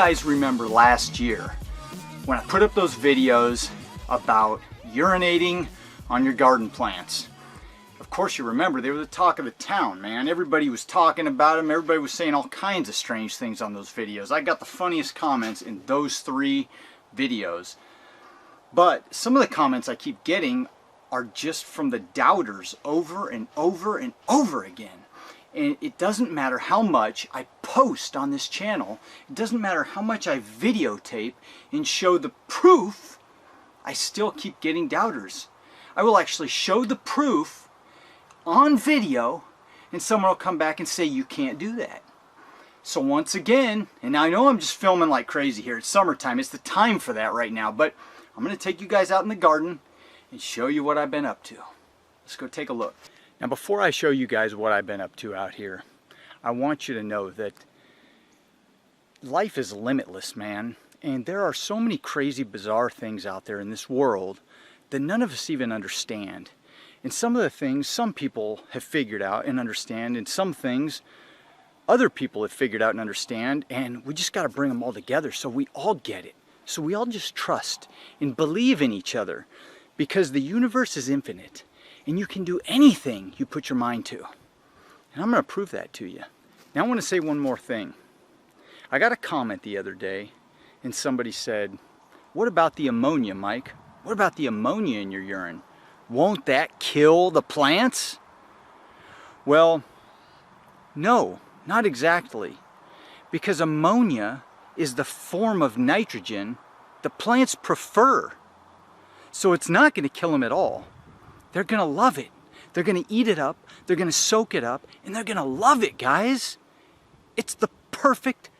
guys remember last year when I put up those videos about urinating on your garden plants? Of course you remember, they were the talk of the town, man. Everybody was talking about them. Everybody was saying all kinds of strange things on those videos. I got the funniest comments in those 3 videos. But some of the comments I keep getting are just from the doubters over and over and over again. And it doesn't matter how much I post on this channel, it doesn't matter how much I videotape and show the proof, I still keep getting doubters. I will actually show the proof on video and someone will come back and say you can't do that. So once again, and I know I'm just filming like crazy here, it's summertime, it's the time for that right now, but I'm going to take you guys out in the garden and show you what I've been up to. Let's go take a look. Now before I show you guys what I've been up to out here, I want you to know that life is limitless, man. And there are so many crazy, bizarre things out there in this world that none of us even understand. And some of the things some people have figured out and understand, and some things other people have figured out and understand, and we just got to bring them all together so we all get it. So we all just trust and believe in each other, because the universe is infinite. And you can do anything you put your mind to. And I'm going to prove that to you. Now I want to say one more thing. I got a comment the other day and somebody said, "What about the ammonia, Mike? What about the ammonia in your urine? Won't that kill the plants?" Well, no, not exactly. Because ammonia is the form of nitrogen the plants prefer. So it's not going to kill them at all. They're going to love it. They're going to eat it up. They're going to soak it up. And they're going to love it, guys. It's the perfect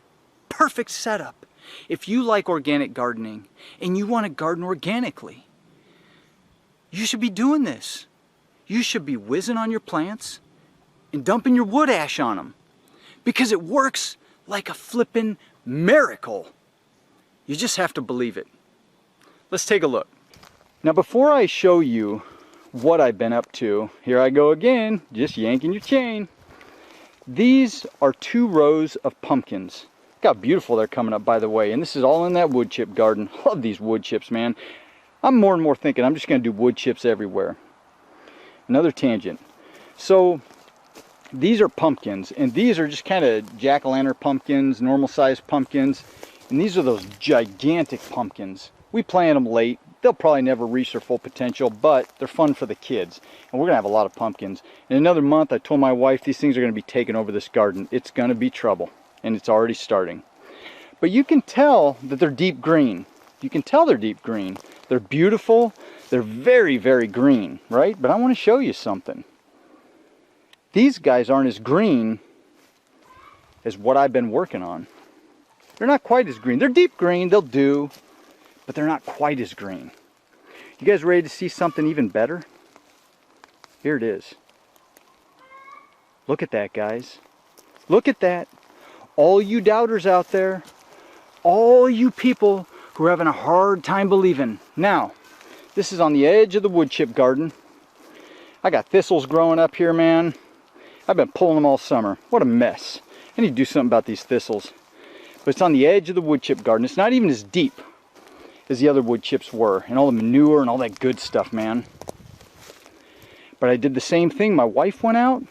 setup. If you like organic gardening and you want to garden organically, you should be doing this. You should be whizzing on your plants and dumping your wood ash on them. Because it works like a flippin' miracle. You just have to believe it. Let's take a look. Now before I show you what I've been up to, here I go again, just yanking your chain. These are 2 rows of pumpkins. Look how beautiful they're coming up, by the way. And this is all in that wood chip garden. Love these wood chips, man. I'm more and more thinking I'm just going to do wood chips everywhere. Another tangent. So these are pumpkins, and these are just kind of jack-o'-lantern pumpkins, normal sized pumpkins. And these are those gigantic pumpkins. We planted them late. They'll probably never reach their full potential, but they're fun for the kids. And we're going to have a lot of pumpkins. In another month, I told my wife these things are going to be taking over this garden. It's going to be trouble, and it's already starting. But you can tell that they're deep green. You can tell they're deep green. They're beautiful. They're very, very green, right? But I want to show you something. These guys aren't as green as what I've been working on. They're not quite as green. They're deep green. They'll do. But they're not quite as green. You guys ready to see something even better? Here it is. Look at that, guys. Look at that. All you doubters out there, all you people who are having a hard time believing. Now, this is on the edge of the wood chip garden. I got thistles growing up here, man. I've been pulling them all summer. What a mess. I need to do something about these thistles. But it's on the edge of the wood chip garden. It's not even as deep as the other wood chips were, and all the manure and all that good stuff, man. But I did the same thing. My wife went out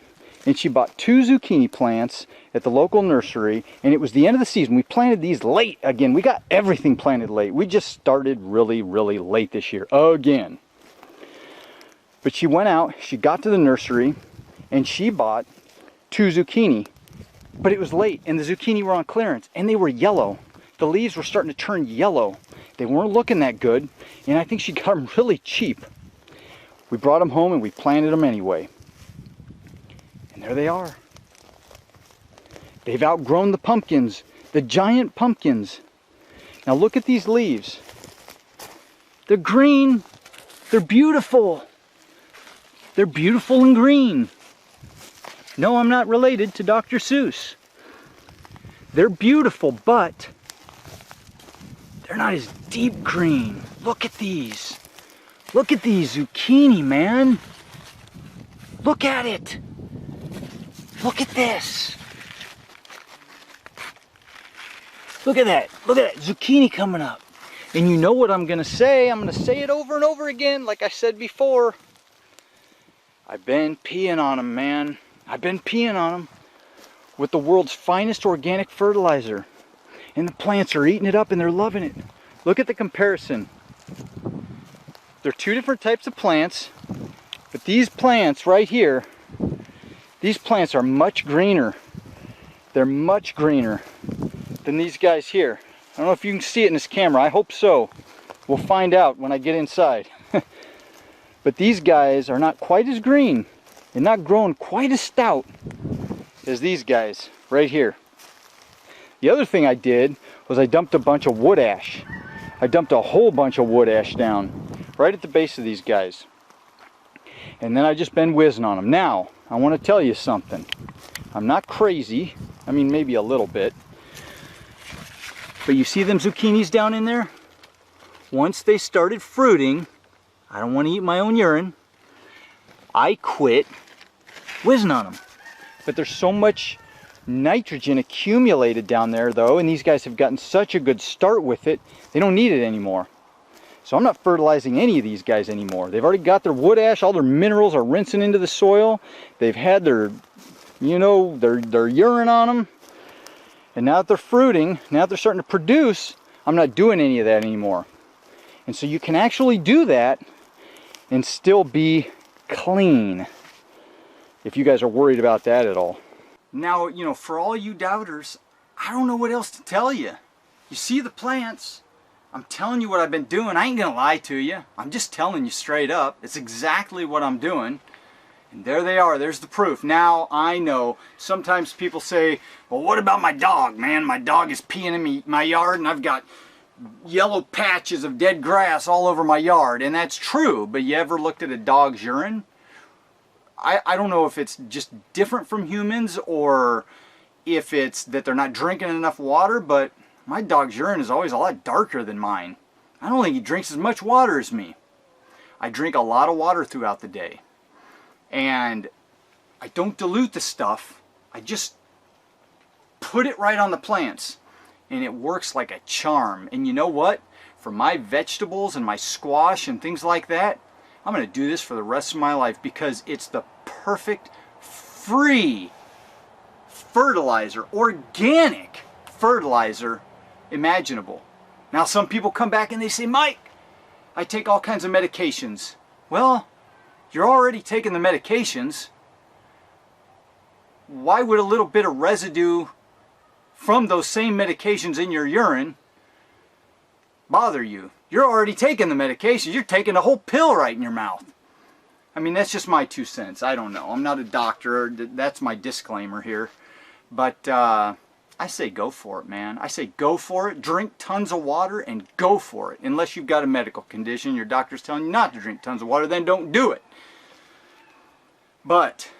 and she bought 2 zucchini plants at the local nursery, and it was the end of the season. We planted these late again. We got everything planted late. We just started really, really late this year again. But she went out, she got to the nursery, and she bought 2 zucchini. But it was late, and the zucchini were on clearance, and they were yellow. The leaves were starting to turn yellow. They weren't looking that good, and I think she got them really cheap. We brought them home and we planted them anyway. And there they are. They've outgrown the pumpkins, the giant pumpkins. Now look at these leaves. They're green. They're beautiful. They're beautiful and green. No, I'm not related to Dr. Seuss. They're beautiful, but they're not as deep green. Look at these. Look at these zucchini, man. Look at it. Look at this. Look at that. Look at that zucchini coming up. And you know what I'm going to say? I'm going to say it over and over again like I said before. I've been peeing on them, man. I've been peeing on them with the world's finest organic fertilizer. And the plants are eating it up and they're loving it. Look at the comparison. They're two different types of plants. But these plants right here, these plants are much greener. They're much greener than these guys here. I don't know if you can see it in this camera. I hope so. We'll find out when I get inside. But these guys are not quite as green and not growing quite as stout as these guys right here. The other thing I did was I dumped a bunch of wood ash. I dumped a whole bunch of wood ash down right at the base of these guys. And then I just been whizzing on them. Now, I want to tell you something. I'm not crazy. I mean, maybe a little bit. But you see them zucchinis down in there? Once they started fruiting, I don't want to eat my own urine, I quit whizzing on them. But there's so much nitrogen accumulated down there though, and these guys have gotten such a good start with it, they don't need it anymore. So I'm not fertilizing any of these guys anymore. They've already got their wood ash, all their minerals are rinsing into the soil. They've had their, you know, their urine on them. And now that they're fruiting, now that they're starting to produce, I'm not doing any of that anymore. And so you can actually do that and still be clean, if you guys are worried about that at all. Now, you know, for all you doubters, I don't know what else to tell you. You see the plants. I'm telling you what I've been doing. I ain't gonna lie to you. I'm just telling you straight up. It's exactly what I'm doing. And there they are. There's the proof. Now, I know sometimes people say, well, what about my dog, man? My dog is peeing in my yard and I've got yellow patches of dead grass all over my yard. And that's true, but you ever looked at a dog's urine? I don't know if it's just different from humans or if it's that they're not drinking enough water, but my dog's urine is always a lot darker than mine. I don't think he drinks as much water as me. I drink a lot of water throughout the day. And I don't dilute the stuff. I just put it right on the plants. And it works like a charm. And you know what? For my vegetables and my squash and things like that, I'm going to do this for the rest of my life because it's the perfect free fertilizer, organic fertilizer imaginable. Now some people come back and they say, Mike, I take all kinds of medications. Well, you're already taking the medications. Why would a little bit of residue from those same medications in your urine bother you? You're already taking the medications. You're taking a whole pill right in your mouth. I mean, that's just my 2 cents. I don't know. I'm not a doctor. That's my disclaimer here. But I say go for it, man. I say go for it. Drink tons of water and go for it. Unless you've got a medical condition, your doctor's telling you not to drink tons of water, then don't do it. But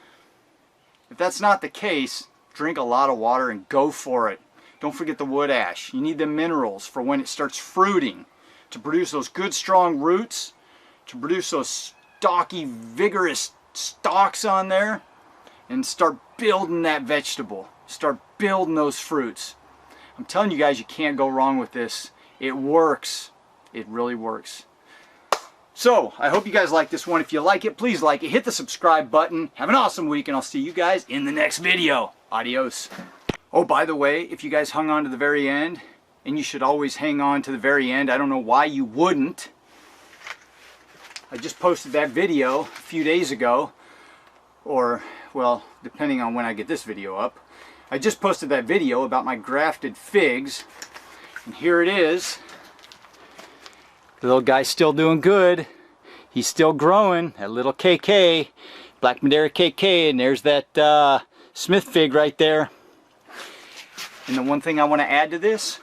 if that's not the case, drink a lot of water and go for it. Don't forget the wood ash. You need the minerals for when it starts fruiting to produce those good strong roots, to produce those stocky vigorous stalks on there, and start building that vegetable. Start building those fruits. I'm telling you guys, you can't go wrong with this. It works. It really works. So, I hope you guys like this one. If you like it, please like it. Hit the subscribe button. Have an awesome week, and I'll see you guys in the next video. Adios. Oh, by the way, if you guys hung on to the very end, and you should always hang on to the very end, I don't know why you wouldn't. I just posted that video a few days ago, or, well, depending on when I get this video up. I just posted that video about my grafted figs, and here it is. The little guy's still doing good. He's still growing. That little KK, Black Madeira KK, and there's that Smith fig right there. And the one thing I want to add to this,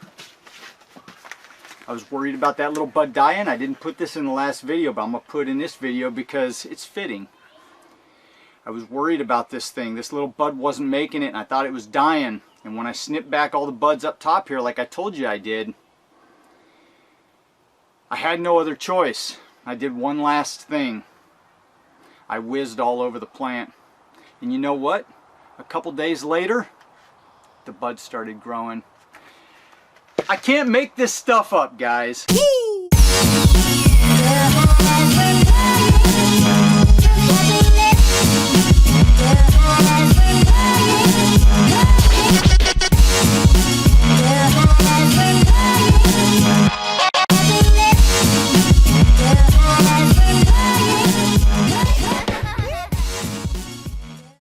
I was worried about that little bud dying. I didn't put this in the last video, but I'm going to put it in this video because it's fitting. I was worried about this thing. This little bud wasn't making it, and I thought it was dying. And when I snipped back all the buds up top here, like I told you I did, I had no other choice. I did one last thing. I whizzed all over the plant. And you know what? A couple days later, the buds started growing. I can't make this stuff up, guys.